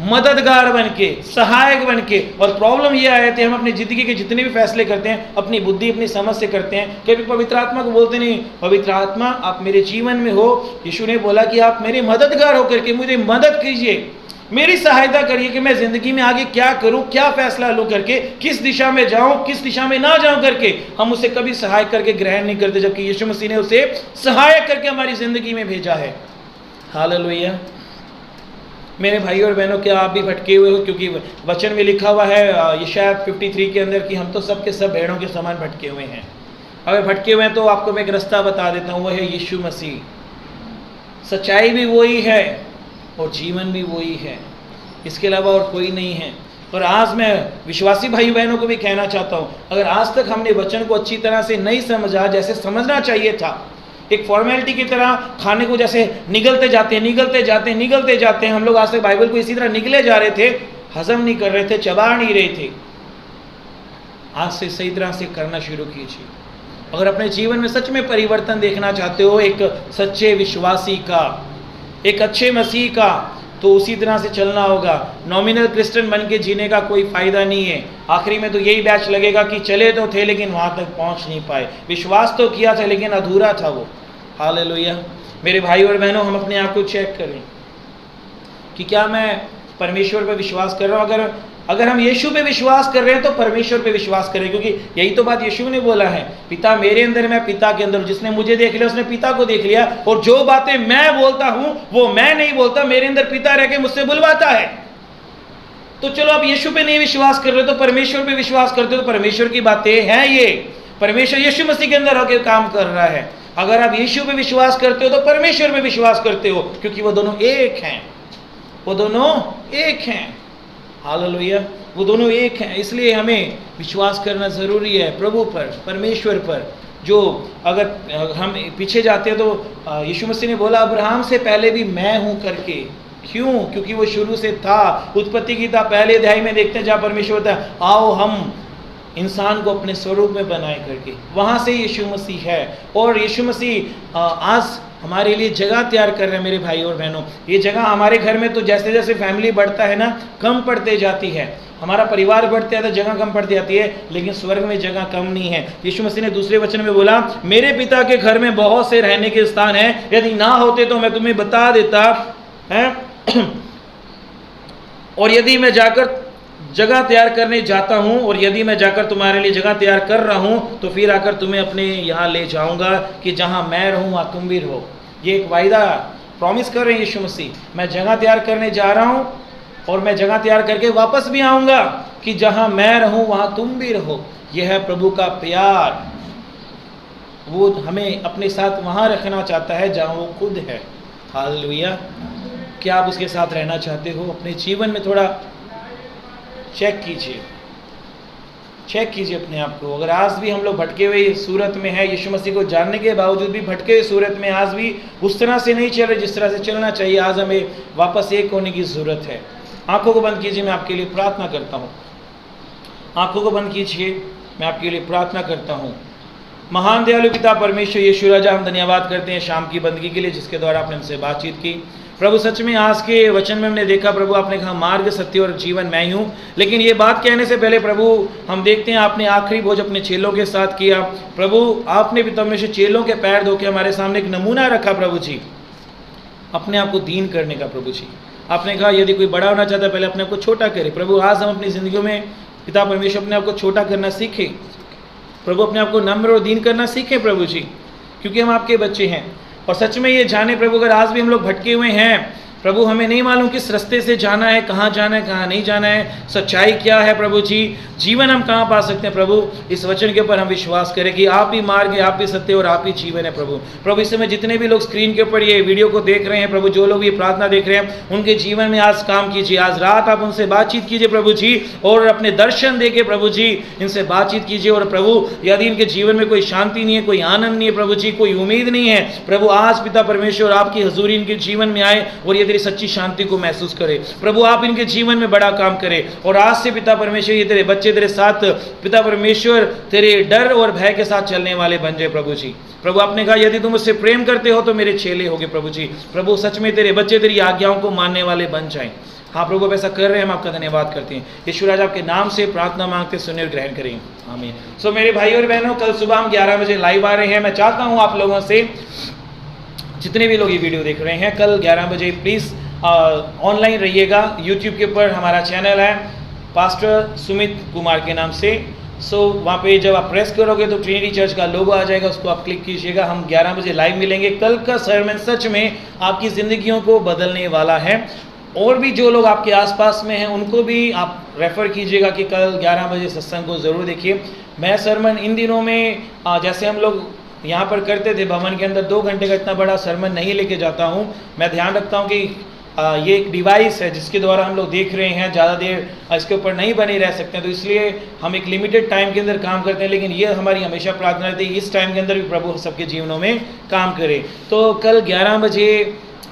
मददगार बन के, सहायक बन के। और प्रॉब्लम ये आए थे, हम अपनी जिंदगी के जितने भी फैसले करते हैं अपनी बुद्धि अपनी समझ से करते हैं, कभी पवित्र आत्मा को बोलते नहीं, पवित्र आत्मा आप मेरे जीवन में हो। यीशु ने बोला कि आप मेरे मददगार होकर के मुझे मदद कीजिए, मेरी सहायता करिए कि मैं जिंदगी में आगे क्या करूं, क्या फैसला लूं करके, किस दिशा में जाऊं किस दिशा में ना जाऊं करके। हम उसे कभी सहायक करके ग्रहण नहीं करते, जबकि यीशु मसीह ने उसे सहायक करके हमारी जिंदगी में भेजा है। हालेलुया। मेरे भाई और बहनों, क्या आप भी भटके हुए हो? क्योंकि वचन में लिखा हुआ है यशायाह 53 के अंदर कि हम तो सब के सब भेड़ों के समान भटके हुए हैं। अगर भटके हुए हैं तो आपको मैं एक रास्ता बता देता हूँ, वह है यीशु मसीह। सच्चाई भी वही है और जीवन भी वही है, इसके अलावा और कोई नहीं है। और आज मैं विश्वासी भाई बहनों को भी कहना चाहता हूँ, अगर आज तक हमने वचन को अच्छी तरह से नहीं समझा जैसे समझना चाहिए था, एक फॉर्मेलिटी की तरह खाने को जैसे निगलते जाते हैं, हम लोग आज तक बाइबल को इसी तरह निगले जा रहे थे, हजम नहीं कर रहे थे, चबा नहीं रहे थे। आज से सही तरह से करना शुरू कीजिए। अगर अपने जीवन में सच में परिवर्तन देखना चाहते हो, एक सच्चे विश्वासी का, एक अच्छे मसीह का, तो उसी तरह से चलना होगा। नॉमिनल क्रिश्चियन बन के जीने का कोई फ़ायदा नहीं है। आखिरी में तो यही बैच लगेगा कि चले तो थे लेकिन वहाँ तक पहुँच नहीं पाए, विश्वास तो किया था लेकिन अधूरा था वो। हालेलुया। मेरे भाई और बहनों, हम अपने आप को चेक करें कि क्या मैं परमेश्वर पर विश्वास कर रहा हूँ। अगर हम यीशु पे विश्वास कर रहे हैं तो परमेश्वर पे विश्वास करें, क्योंकि यही तो बात यीशु ने बोला है, पिता मेरे अंदर मैं पिता के अंदर। जिसने मुझे देख लिया उसने पिता को देख लिया, और जो बातें मैं बोलता हूं वो मैं नहीं बोलता, मेरे अंदर पिता रह के मुझसे बुलवाता है। तो चलो, आप यीशु पे नहीं विश्वास कर रहे तो परमेश्वर पे विश्वास करते हो, तो परमेश्वर की बातें हैं ये। परमेश्वर यीशु मसीह के अंदर होकर काम कर रहा है। अगर आप यीशु पे विश्वास करते हो तो परमेश्वर पे विश्वास करते हो, क्योंकि वो दोनों एक हैं, वो दोनों एक हैं। हालेलुया। वो दोनों एक हैं, इसलिए हमें विश्वास करना ज़रूरी है प्रभु पर, परमेश्वर पर। जो अगर हम पीछे जाते हैं तो यीशु मसीह ने बोला अब्राहम से पहले भी मैं हूँ करके। क्यों? क्योंकि वो शुरू से था। उत्पत्ति की पहले अध्याय में देखते हैं जहाँ परमेश्वर होता है, आओ हम इंसान को अपने स्वरूप में बनाए करके, वहाँ से यीशु मसीह है। और यीशु मसीह आज हमारे लिए जगह तैयार कर रहे हैं। मेरे भाई और बहनों, ये जगह हमारे घर में तो जैसे जैसे फैमिली बढ़ता है ना, कम पड़ते जाती है। हमारा परिवार बढ़ता है तो जगह कम पड़ती जाती है, लेकिन स्वर्ग में जगह कम नहीं है। यीशु मसीह ने दूसरे वचन में बोला, मेरे पिता के घर में बहुत से रहने के स्थान हैं, यदि ना होते तो मैं तुम्हें बता देता है। और यदि मैं जाकर जगह तैयार करने जाता हूं, और यदि मैं जाकर तुम्हारे लिए जगह तैयार कर रहा हूं, तो फिर आकर तुम्हें अपने यहाँ ले जाऊंगा कि जहां मैं रहूं वहां तुम भी रहो। ये एक वायदा प्रॉमिस कर रहे हैं यीशु मसीह, मैं जगह तैयार करने जा रहा हूं और मैं जगह तैयार करके वापस भी आऊंगा कि जहां मैं रहूं वहां तुम भी रहो। यह है प्रभु का प्यार। वो हमें अपने साथ वहां रखना चाहता है जहां वो खुद है। हालेलुया। क्या आप उसके साथ रहना चाहते हो? अपने जीवन में थोड़ा चेक कीजिए अपने आप को। अगर आज भी हम लोग भटके हुए सूरत में है, यीशु मसीह को जानने के बावजूद भी भटके हुए सूरत में आज भी उस तरह से नहीं चल रहे जिस तरह से चलना चाहिए, आज हमें वापस एक होने की ज़रूरत है। आंखों को बंद कीजिए, मैं आपके लिए प्रार्थना करता हूँ। आंखों को बंद कीजिए, मैं आपके लिए प्रार्थना करता हूँ। महान दयालु पिता परमेश्वर यीशु राजा, हम धन्यवाद करते हैं शाम की बंदगी के लिए जिसके द्वारा आपने हमसे बातचीत की। प्रभु सच में आज के वचन में हमने देखा प्रभु, आपने कहा मार्ग सत्य और जीवन मैं ही हूँ। लेकिन ये बात कहने से पहले प्रभु हम देखते हैं आपने आखिरी भोज अपने चेलों के साथ किया। प्रभु आपने पिता परमेश्वर चेलों के पैर धो के हमारे सामने एक नमूना रखा प्रभु जी, अपने आप को दीन करने का। प्रभु जी आपने कहा यदि कोई बड़ा होना चाहता है पहले अपने आप को छोटा करे। प्रभु आज हम अपनी जिंदगियों में पिता परमेश्वर अपने आप को छोटा करना सीखें प्रभु, अपने आप को नम्र और दीन करना सीखें प्रभु जी, क्योंकि हम आपके बच्चे हैं। और सच में ये जाने प्रभु, अगर आज भी हम लोग भटके हुए हैं प्रभु, हमें नहीं मालूम किस रास्ते से जाना है, कहाँ कहाँ नहीं जाना है, सच्चाई क्या है प्रभु जी, जीवन हम कहाँ पा सकते हैं प्रभु, इस वचन के ऊपर हम विश्वास करें कि आप ही मार्ग है, आप ही सत्य और आप ही जीवन है प्रभु। प्रभु इस समय जितने भी लोग स्क्रीन के ऊपर ये वीडियो को देख रहे हैं प्रभु, जो लोग ये प्रार्थना देख रहे हैं, उनके जीवन में आज काम कीजिए। आज रात आप उनसे बातचीत कीजिए प्रभु जी, और अपने दर्शन दे के प्रभु जी इनसे बातचीत कीजिए। और प्रभु यदि इनके जीवन में कोई शांति नहीं है, कोई आनंद नहीं है प्रभु जी, कोई उम्मीद नहीं है प्रभु, आज पिता परमेश्वर आपकी हजूरी इनके जीवन में आए और ये तेरी सच्ची शांति को महसूस करे प्रभु। आप इनके जीवन में बड़ा काम करे और आज से पिता परमेश्वर ये तेरे बच्चे तेरे साथ पिता परमेश्वर तेरे डर और भय के साथ चलने वाले बन जाए प्रभु जी। प्रभु आपने कहा यदि तुम मुझसे प्रेम करते हो तो मेरे चेले होगे प्रभु जी। प्रभु सच में तेरे बच्चे तेरी आज्ञाओं को मानने वाले बन जाएं। हाँ प्रभु आप ऐसा कर रहे हैं, हम आपका धन्यवाद करते हैं। यीशु राजा आपके नाम से प्रार्थना मांगते सुने और ग्रहण करें, आमीन। सो मेरे भाई और बहनों, कल सुबह हम 11 बजे लाइव आ रहे हैं। मैं चाहता हूँ आप लोगों से, जितने भी लोग ये वीडियो देख रहे हैं, कल 11 बजे प्लीज़ ऑनलाइन रहिएगा। यूट्यूब के ऊपर हमारा चैनल है पास्टर सुमित कुमार के नाम से। सो वहाँ पे जब आप प्रेस करोगे तो ट्रिनिटी चर्च का लोगो आ जाएगा, उसको आप क्लिक कीजिएगा। हम 11 बजे लाइव मिलेंगे। कल का सरमन सच में आपकी ज़िंदगियों को बदलने वाला है। और भी जो लोग आपके आसपास में हैं उनको भी आप रेफ़र कीजिएगा कि कल 11 बजे सत्संग को ज़रूर देखिए। मैं सरमन इन दिनों में जैसे हम लोग यहाँ पर करते थे भवन के अंदर 2 घंटे का इतना बड़ा सरमन नहीं लेके जाता हूँ। मैं ध्यान रखता हूँ कि ये एक डिवाइस है जिसके द्वारा हम लोग देख रहे हैं, ज़्यादा देर इसके ऊपर नहीं बने रह सकते हैं, तो इसलिए हम एक लिमिटेड टाइम के अंदर काम करते हैं। लेकिन ये हमारी हमेशा प्रार्थना रहती है इस टाइम के अंदर भी प्रभु सबके जीवनों में काम करे। तो कल 11 बजे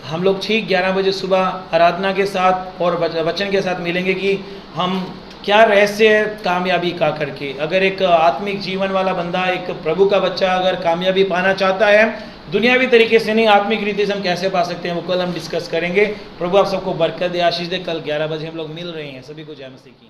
हम लोग ठीक 11 बजे सुबह आराधना के साथ और वचन के साथ मिलेंगे कि हम क्या रहस्य है कामयाबी का करके। अगर एक आत्मिक जीवन वाला बंदा, एक प्रभु का बच्चा अगर कामयाबी पाना चाहता है दुनियावी तरीके से नहीं, आत्मिक रीति से हम कैसे पा सकते हैं, वो कल हम डिस्कस करेंगे। प्रभु आप सबको बरकत दे, आशीष दे। कल 11 बजे हम लोग मिल रहे हैं। सभी को जय मसीह की।